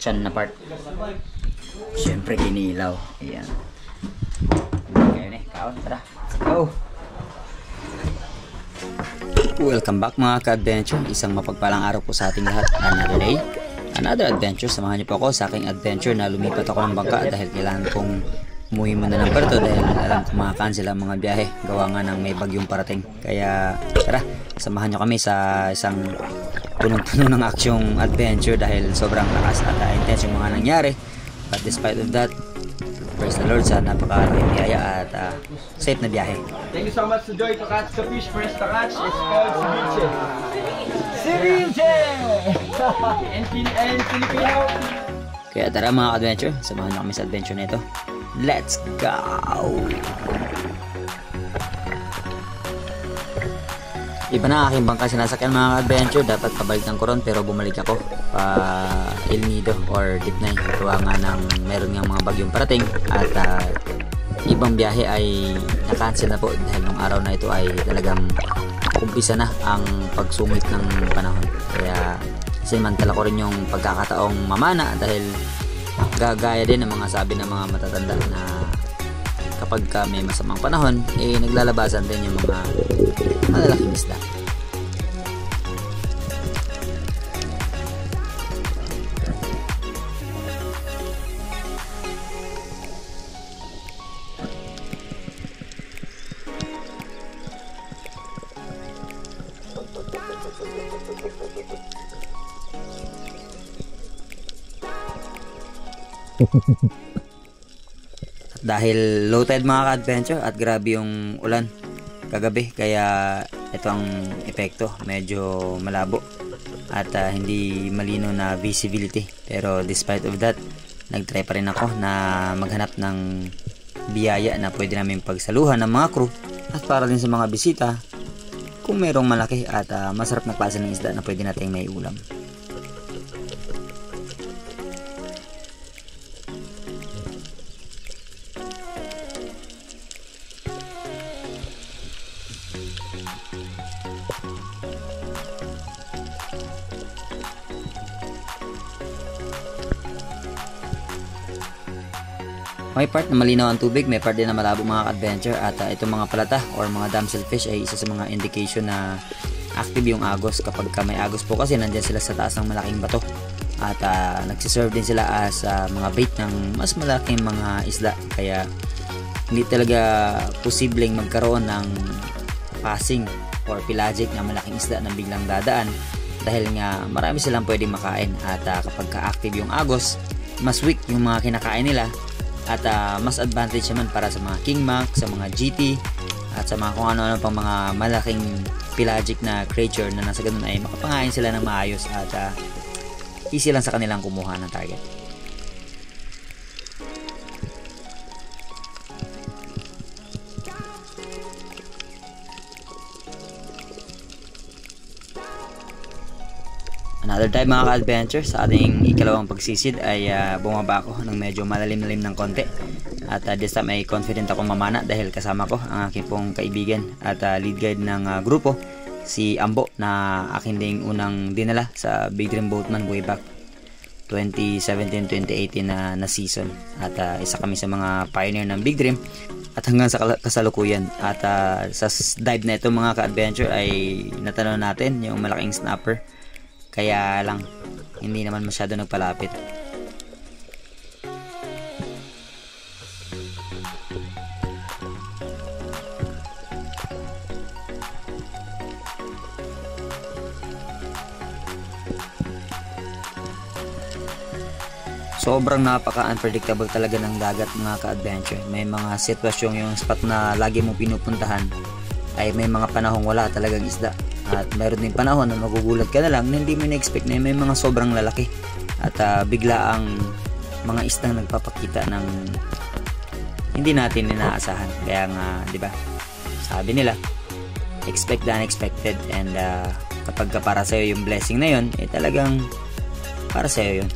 tiyan na part. Siyempre kinilaw. Ayan. Ngayon kaon, tara. Let's go! Welcome back mga ka-adventure. Isang mapagpalang araw po sa ating lahat. Another day, another adventure. Samahan niyo po ako sa aking adventure na lumipat ako ng bangka dahil kailangan kong umuwi muna ng Puerto dahil alam ko makakancel ang mga biyahe gawa nga ng may bagyong parating. Kaya tara, samahan niyo kami sa isang punong-puno ng aksyong adventure dahil sobrang lakas at intense yung mga nangyari. But despite of that, praise the Lord sa napakalaking biyaya at safe na biyahe. Thank you so much to Joy to catch the fish. First to catch is called Ceviche. Ceviche! and Filipino. Kaya tara mga adventure, samahan niyo kami sa adventure na ito. Let's go! Iba na aking bangka sinasakyan mga adventure. Dapat pabalikan ko ron pero bumalik ako pa El Nido or Dipnay. Gawa nga ng meron nga mga bagyong parating at ibang biyahe ay na-cancel na po dahil nung araw na ito ay talagang umpisa na ang pagsungit ng panahon. Kaya sinimantala ko rin yung pagkakataong mamana dahil gagaya din ng mga sabi ng mga matatanda na kapag may masamang panahon naglalabasan din yung mga malalaking isda. Dahil low tide mga ka-adventure at grabe yung ulan kagabi kaya ito ang epekto, medyo malabo at hindi malino na visibility, pero despite of that nagtry pa rin ako na maghanap ng biyaya na pwede namin pagsaluhan ng mga crew at para din sa mga bisita kung mayroong malaki at masarap na klase ng isda na pwede nating may ulam. May part na malinaw ang tubig, may part din na malabo mga adventure at itong mga palata or mga damselfish ay isa sa mga indication na active yung agos. Kapag may agos po kasi nandyan sila sa taas ng malaking bato at nagsiserve din sila as mga bait ng mas malaking mga isda, kaya hindi talaga posibleng magkaroon ng passing or pelagic na malaking isda na biglang dadaan dahil nga marami silang pwedeng makain at kapag ka-active yung agos, mas weak yung mga kinakain nila at mas advantage naman para sa mga king mac, sa mga GT at sa mga kung ano-ano pang mga malaking pelagic na creature na nasa ganun ay makapangain sila ng maayos at easy lang sa kanilang kumuha ng target. Another time mga ka-adventure, sa ating ikalawang pagsisid ay bumaba ako ng medyo malalim-lalim ng konti at this time ay confident ako mamana dahil kasama ko ang aking pong kaibigan at lead guide ng grupo, si Ambo, na akin ding unang dinala sa Big Dream Boatman way back 2017-2018 na season at isa kami sa mga pioneer ng Big Dream at hanggang sa kasalukuyan at sa dive na ito mga ka-adventure ay natanaw natin yung malaking snapper. Kaya lang, hindi naman masyado nagpalapit. Sobrang napaka-unpredictable talaga ng dagat mga ka-adventure. May mga sitwasyon yung spot na lagi mong pinupuntahan ay may mga panahong wala talagang isda. At mayroon din panahon na magugulat ka na lang na hindi mo na-expect na may mga sobrang lalaki at bigla ang mga isdang nagpapakita ng hindi natin inaasahan. Kaya nga, di ba? Sabi nila, expect the unexpected, and kapag para sa iyo yung blessing na yon, talagang para sa iyo yun.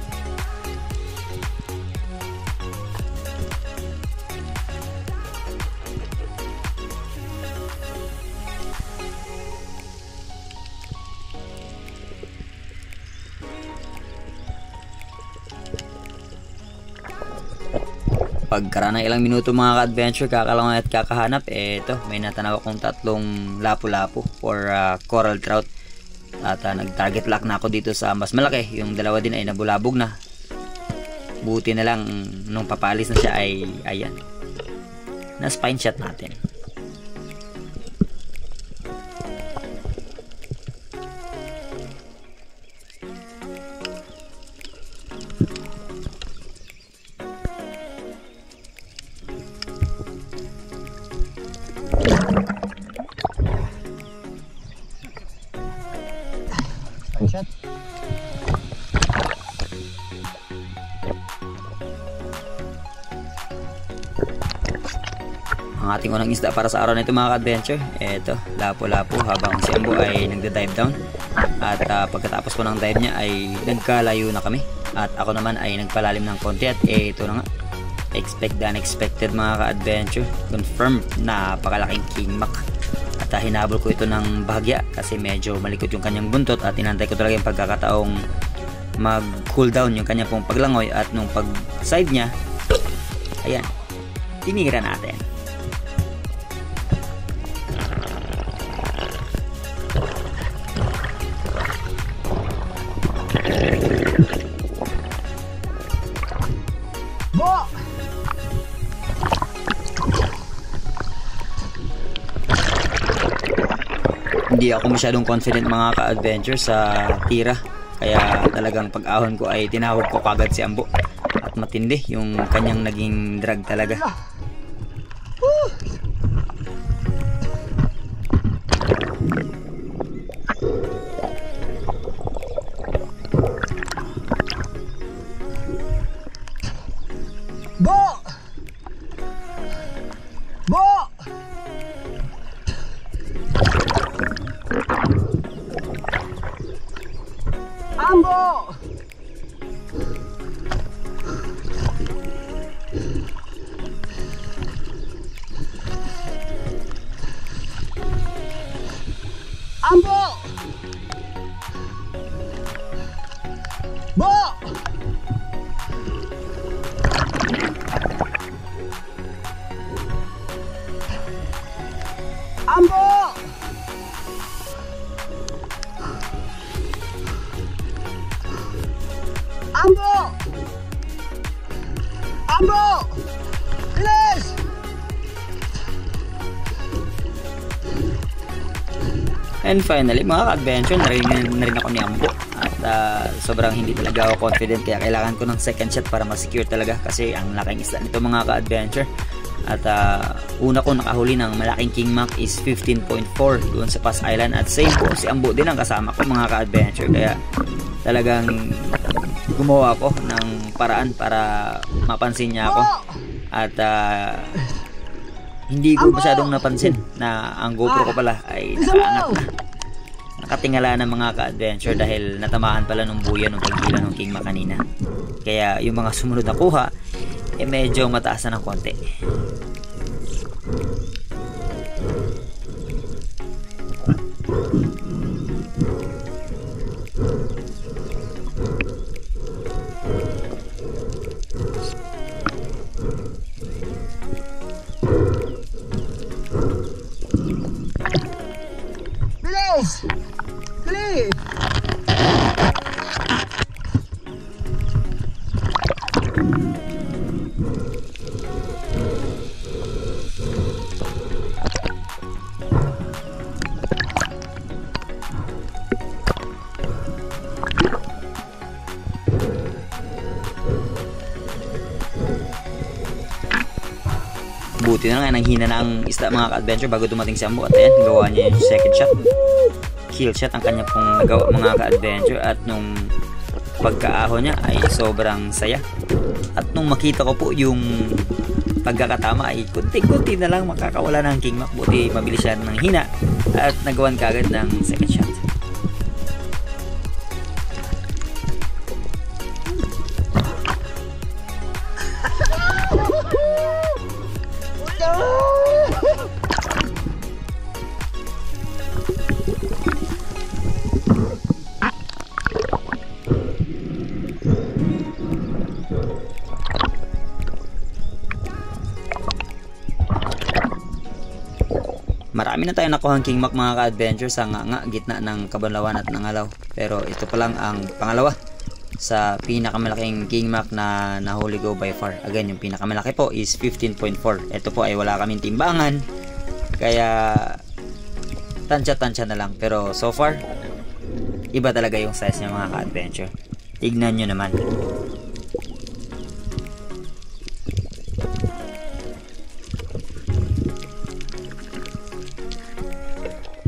Pagkaraan ng ilang minuto mga ka-adventure, kakalangan at kakahanap, eto, may natanaw akong tatlong lapu-lapu or coral trout. At nag-target lock na ako dito sa mas malaki. Yung dalawa din ay nabulabog na. Buti na lang nung papalis na siya ay ayan, na spine shot natin. Shot. Ang ating unang isda para sa araw na ito mga ka-adventure, eto, lapu-lapu habang si Ambo ay nagda-dive down. At pagkatapos ko ng dive niya ay nagkalayo na kami. At ako naman ay nagpalalim ng konti at ito na nga, expect the unexpected mga ka-adventure. Confirmed na napakalaking king mac. At hinabol ko ito ng bahagya kasi medyo malikot yung kanyang buntot at inantay ko talaga yung pagkakataong mag cool down yung kanyang pong paglangoy. At nung pag side niya, ayan, tinira natin. Bo! Hindi ako masyadong confident mga ka-adventure sa tira, kaya talagang pag-ahon ko ay tinawag ko kagad si Ambo. At matindi yung kanyang naging drag talaga. Bo! Bo! Ambo! Ambo! Bo! Ambo! Ambo! Ambo! Bilis! And finally mga ka-adventure, narinig na rin ako ni Ambo. At sobrang hindi talaga ako confident, kaya kailangan ko ng second shot para ma-secure talaga kasi ang laking isda nito mga ka-adventure. At una ko nakahuli ng malaking king mac is 15.4 doon sa Pass Island. At same po, si Ambo din ang kasama ko mga ka-adventure, kaya talagang gumawa ako ng paraan para mapansin niya ako. At hindi ko masyadong napansin na ang GoPro ko pala ay nakaangat na. Nakatingala ng mga ka-adventure dahil natamaan pala ng buya ng paghila ng king mac kanina. Kaya yung mga sumunod na kuha medyo mataas na ng konti. Bilis! Bilis! Buti na nga, nanghina na ang isda mga ka-adventure bago dumating si Ambo. At ayan, gawa niya yung second shot, kill shot ang kanya pong nagawa mga ka-adventure. At nung pagkaahon niya ay sobrang saya. At nung makita ko po yung pagkakatama ay kunti-kunti na lang makakawala ng king mac. Buti mabilis siya ng hina at nagawan kagad ng second shot. marami na tayo nakuhang King Mac mga ka-adventure sa nga gitna ng Kabanlawan at Nangalaw. Pero ito pa lang ang pangalawa sa pinakamalaking King Mac na nahuli ko by far. Again, yung pinakamalaki po is 15.4. Ito po ay wala kaming timbangan, kaya tansya-tansya na lang. Pero so far, iba talaga yung size niya mga ka-adventure. Tignan nyo naman.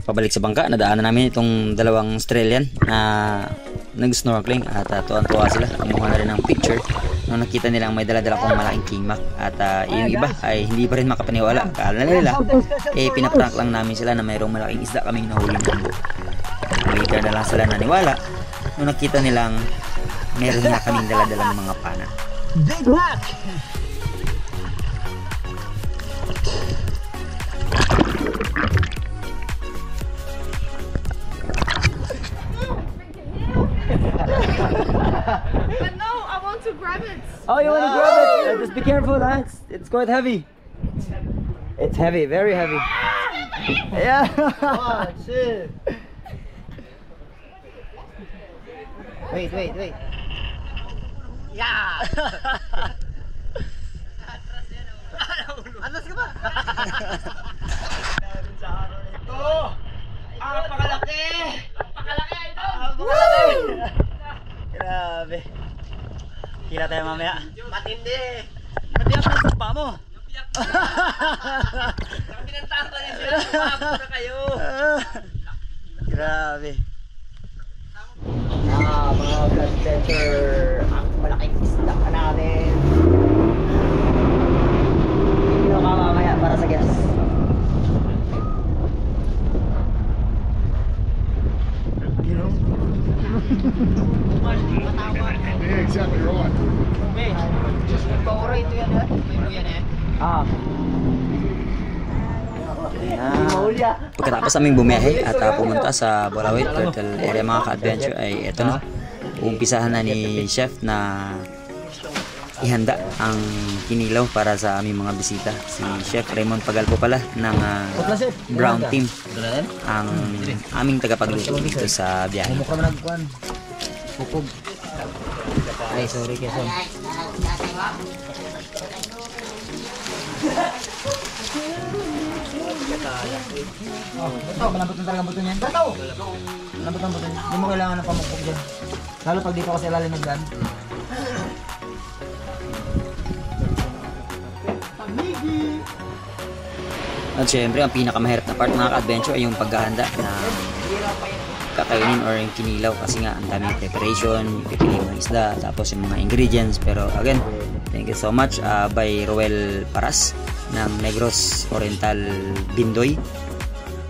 Pabalik sa bangka, nadaanan namin itong dalawang Australian na nag-snorkeling at tuwan-tuwa sila. Kumuha na rin ng picture nung nakita nilang may dala-dala kong malaking King Mac. At yung iba ay hindi pa rin makapaniwala. Akala nila pinaprank lang namin sila na mayroong malaking isda kaming nahuli. Later na lang sila naniwala nung nakita nilang meron na kaming dala-dalang mga pana. Big Mac! But no, I want to grab it. Oh, you want to grab it? Just be careful, huh? It's quite heavy. It's heavy, very heavy. Yeah. Oh, shit. Wait. Yeah. Atras ka ba? Ito. Pakalaki. Pakalaki, idol. Pakalaki. Grabe. Kila tayo mamaya. Matindi. Nabiyak mo sa pa mo. Nabiyak mo. Pinantahan ko niya sila. Pumabot na kayo. Grabe. Mga adventure. Ang malaking isda ka natin. Hindi na mamamaya para sa gas. Yeah, exactly right. Pagkatapos aming bumiyahe at pumunta sa Bolawit Turtle area mga ka-adventure ay eto na. Umpisahan na ni Chef na ihanda ang kinilaw para sa aming mga bisita. Si Chef Raymond Pagalpo pala ng Brown Team ang aming tagapagluto dito sa biyahe. Ay, sorry Quezon. Ito, malambot na talaga buto niyan. Ito! Malambot ang buto niyan. Hindi mo kailangan ng pamukpok dyan. Lalo pag dito kasi ilalim ng gun. At syempre, ang pinakamahirap na part mga ka-adventure ay yung paghahanda na kakainin or yung kinilaw kasi nga ang daming preparation, pipili mo ng isda, tapos yung mga ingredients. Pero again, thank you so much by Roel Paras ng Negros Oriental Bindoy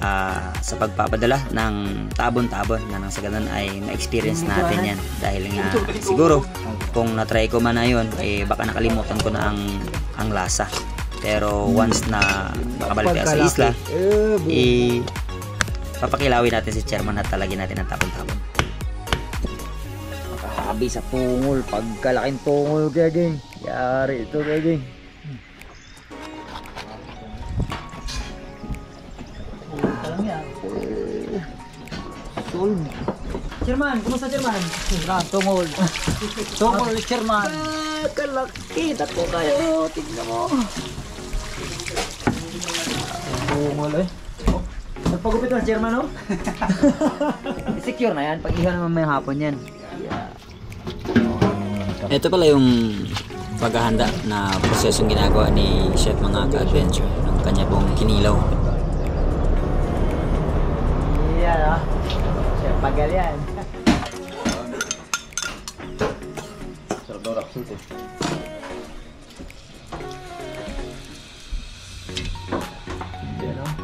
sa pagpapadala ng tabon-tabon na nang sa ganun ay ma-experience natin yan. Dahil nga siguro kung na-try ko man na yun, baka nakalimutan ko na ang lasa. Pero once na makabalik tayo sa isla, papakilawin natin si Chairman at talagyan natin ng tabon-tabon. Makahabi sa tungol. Pagkalaking tungol, Gegeng. Yari ito, Gegeng. Solve. Chairman, kumusta Chairman? Tungol. Tungol, Chairman. Kalaki. Tato kayo. Tignan mo. Tungol eh. Nagpagupit na Chairman, no? Secure na yan. Pag-ihaw naman may hapon yan. Ito pala yung paghahanda na prosesong ginagawa ni Chef mga ka-adventure ng kanya pong kinilaw. Yan, ah. Chef Pagal yan. Sarap daw rapsut eh. Yan, ah.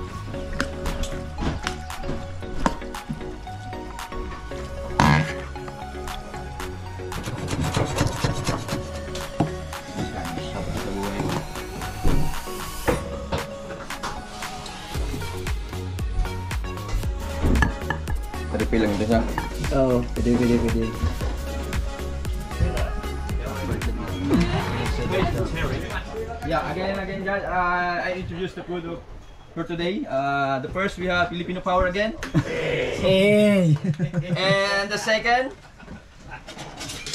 Refill lang ito siya. Oo, pwede. Yeah, again guys, I introduced the food of for today. The first we have Filipino Power again. Hey! And the second,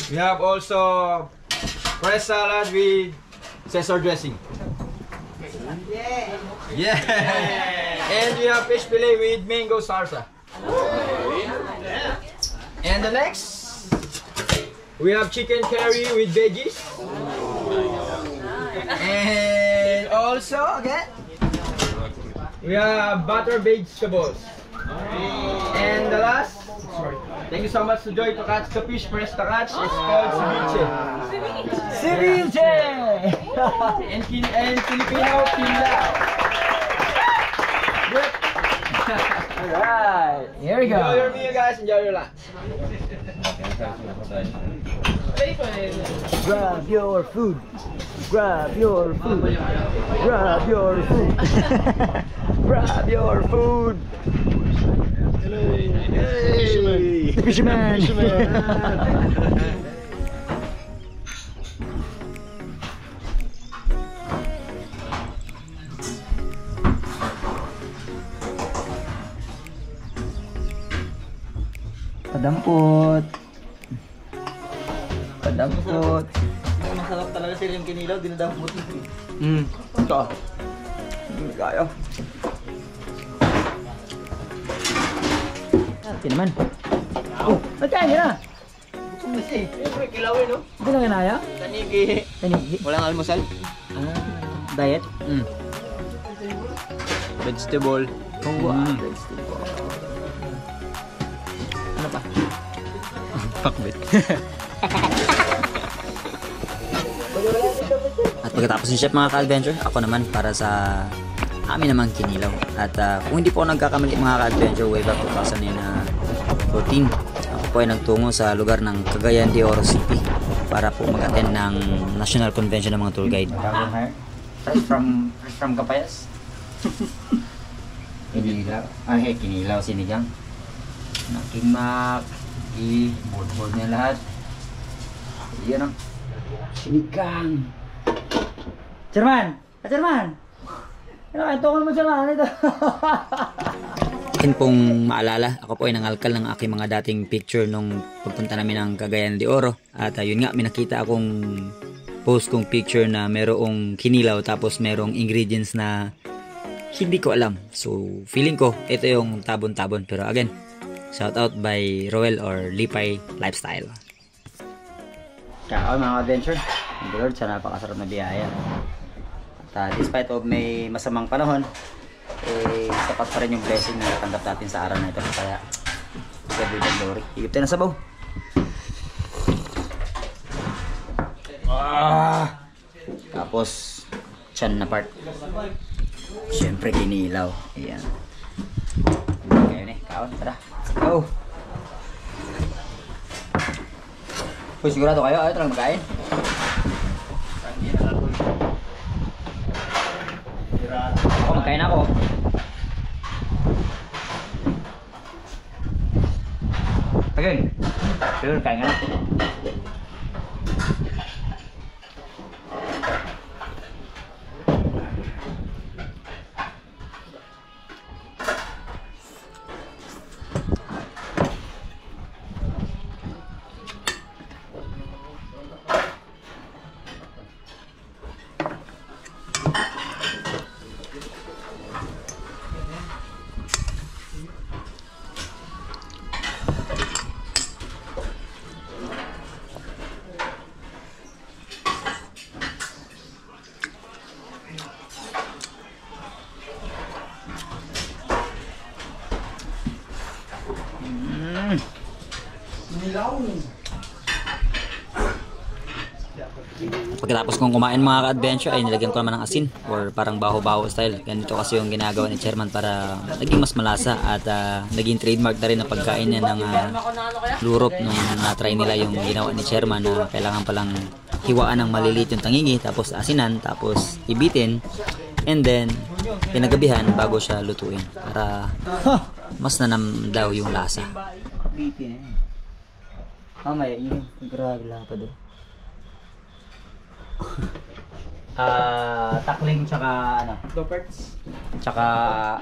we have also rice salad with Caesar dressing. Yeah. And we have fish fillet with mango salsa. And the next, we have chicken curry with veggies. And also again, we have butter vegetables. And the last, thank you so much to Joy to catch the fish fresh to catch. It's called ceviche. Ceviche! and Filipino pinlaw. Good. Alright, here we go. Enjoy your meal, guys. Enjoy your lunch. Grab your food. Grab your food. Grab your food. Grab your food. Hey. Fisherman. Padampot. Padampot. Masarap talaga sila yung kinilaw, dinadampot. Ito. Hindi kaya. Ito naman. Oh, nagkain ka na. Gutom na siya eh. Siyempre, kilawin no? Hindi na kinaya? Tanigi. Tanigi. Walang almusal. Diet? Vegetable. Vegetable. Ano pa? Pakbit. At pagkatapos ni Chef mga ka-adventure, ako naman para sa amin naman kinilaw. At kung hindi po nagkakamali mga ka-adventure, way back 2014, ako po ay nagtungo sa lugar ng Cagayan de Oro City para po mag-attend ng National Convention ng mga tour guide. Fresh from Capayas? Kinilaw? Kinilaw, sinigang. Nakimak, i-board niya lahat. Yan o. Sinigang. Chairman! Chairman! Ano kaya? Tungan mo Chairman ito. Akin pong maalala, ako po ay nangalkal ng aking mga dating picture nung pagpunta namin ng Cagayan de Oro. At yun nga, may nakita akong post kong picture na merong kinilaw tapos merong ingredients na hindi ko alam. So, feeling ko, ito yung tabon-tabon. Pero again, shout out by Roel or Lipay Lifestyle. Kaya mga adventure, thank you Lord sa napakasarap na biyaya. At despite of may masamang panahon, sapat pa rin yung blessing na natanggap natin sa araw na ito. Kaya, God be the glory. Higip tayo na sabaw. Tapos, chan na part. Siyempre kinilaw. Ayan. Kayo na, kaon, tara. Go! Uy, sigurado kayo, ayaw talagang magkain. Ako, magkain ako. Again. Sure, kain nga na. Pagkatapos kong kumain mga ka-adventure ay nilagyan ko naman ng asin or parang baho-baho style. Ganito kasi yung ginagawa ni Chairman para naging mas malasa at naging trademark na rin na pagkain niya ng lurop nung na-try nila yung ginawa ni Chairman na kailangan palang hiwaan ng maliliit yung tangigi tapos asinan tapos ibitin and then pinagabihan bago siya lutuin para mas nanam daw yung lasa. Bitin eh. Mamaya yun. Grabe lang pa doon. Takling tsaka ano? Two parts. Tsaka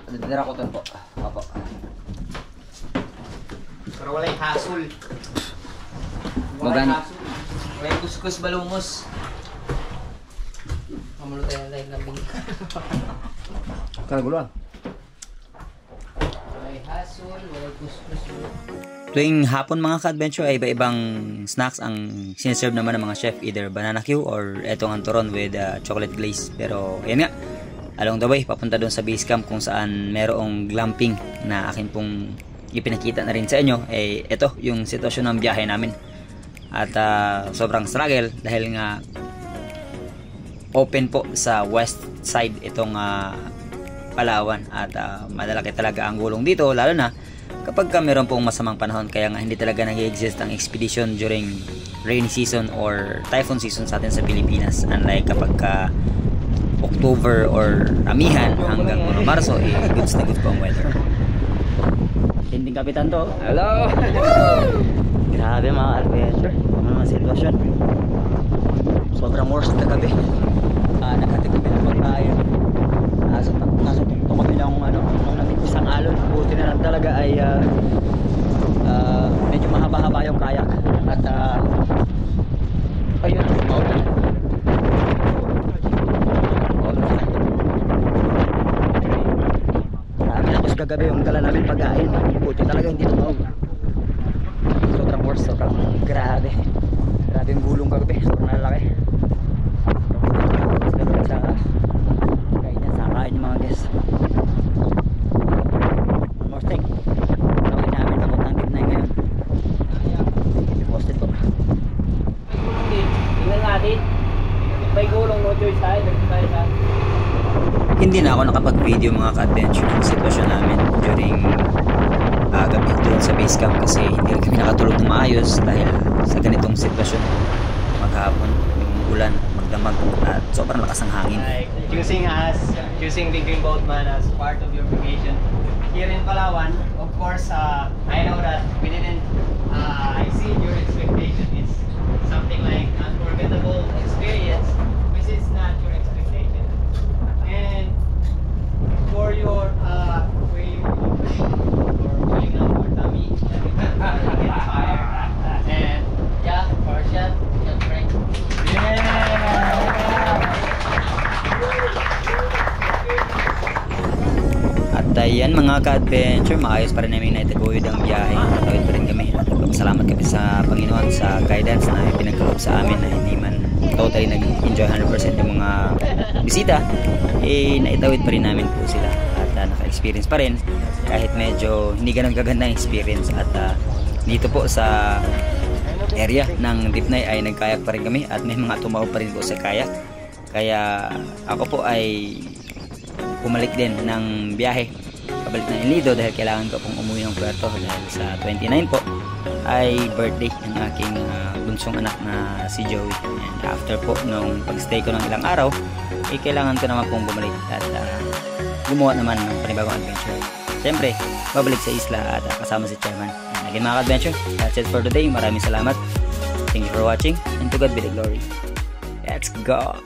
dirakutan po. Opo. Pero walay hassle. Maganda. Walay kuskus balungos. Mamulo tayo ng lambing. Kaguluan. Walay hassle, walay kuskus. Tuwing hapon mga ka-adventure ay iba-ibang snacks ang siniserve naman ng mga chef, either banana Q or etong anturon with chocolate glaze. Pero ayan nga, along the way papunta doon sa base camp kung saan merong glamping na akin pong ipinakita na rin sa inyo. Ito yung sitwasyon ng biyahe namin at sobrang struggle dahil nga open po sa west side itong Palawan at madalaki talaga ang gulong dito, lalo na kapag meron pong masamang panahon. Kaya nga hindi talaga nag-exist ang expedition during rainy season or typhoon season sa atin sa Pilipinas, unlike kapag October or amihan hanggang mga Marso, goods na goods po ang weather. Tinding kapitan to. Hello! Grabe mga adventure, mga sitwasyon. Sobrang worst na gabi. Nagkatipid na po tayo. Nasa tukto kami lang nung namit isang alon. Buti na lang talaga ay medyo mahaba-haba yung kayak. At ayun, maulan. Marami na just kagabi yung dala namin pagkain. Buti talaga hindi tumaw. Sobrang worst, sobrang grabe. Grabe yung gulong kagabi, sobrang lalaki. Kain yung mga guests. One more thing, gawin namin kapag ang Dipnay ngayon. Posted po. Tingnan natin. May gulong, no choice tayo. Hindi na ako nakapag-video mga ka-adventure ng sitwasyon namin during gabi doon sa base camp kasi hindi rin kami nakatulog na maayos dahil sa ganitong sitwasyon. Maghapon, yung ulan, magdamag at sobrang lakas ng hangin. Like choosing the Green Boatman as part of your vacation here in Palawan. Of course, I know that we didn't exceed your expectation. It's something like unforgettable experience, which is not your expectation. And for your filling up your tummy, get tired, and yeah, for shot, just break. At ayan mga ka-adventure, maayos pa rin namin na itaguyod ang biyahe. Natawid pa rin kami. At salamat kami sa Panginoon sa guidance na pinagkaloob sa amin na hindi man totally nag-enjoy 100% yung mga bisita. Naitawid pa rin namin po sila. At naka-experience pa rin kahit medyo hindi ganun kaganda ang experience. At dito po sa area ng Dipnay ay nagkayak pa rin kami at may mga tumaw pa rin po sa kayak. Kaya ako po ay bumalik din ng biyahe pabalik ng Ilido dahil kailangan ko pong umuwi ng Puerto dahil sa 29 po ay birthday ng aking bunsong anak na si Joey. And after po nung pagstay ko ng ilang araw kailangan ko naman pong bumalik at gumawa naman ng panibagong adventure. Siyempre, babalik sa isla at kasama si Chairman. And again mga ka-adventure, that's it for today. Maraming salamat. Thank you for watching and to God be the glory. Let's go!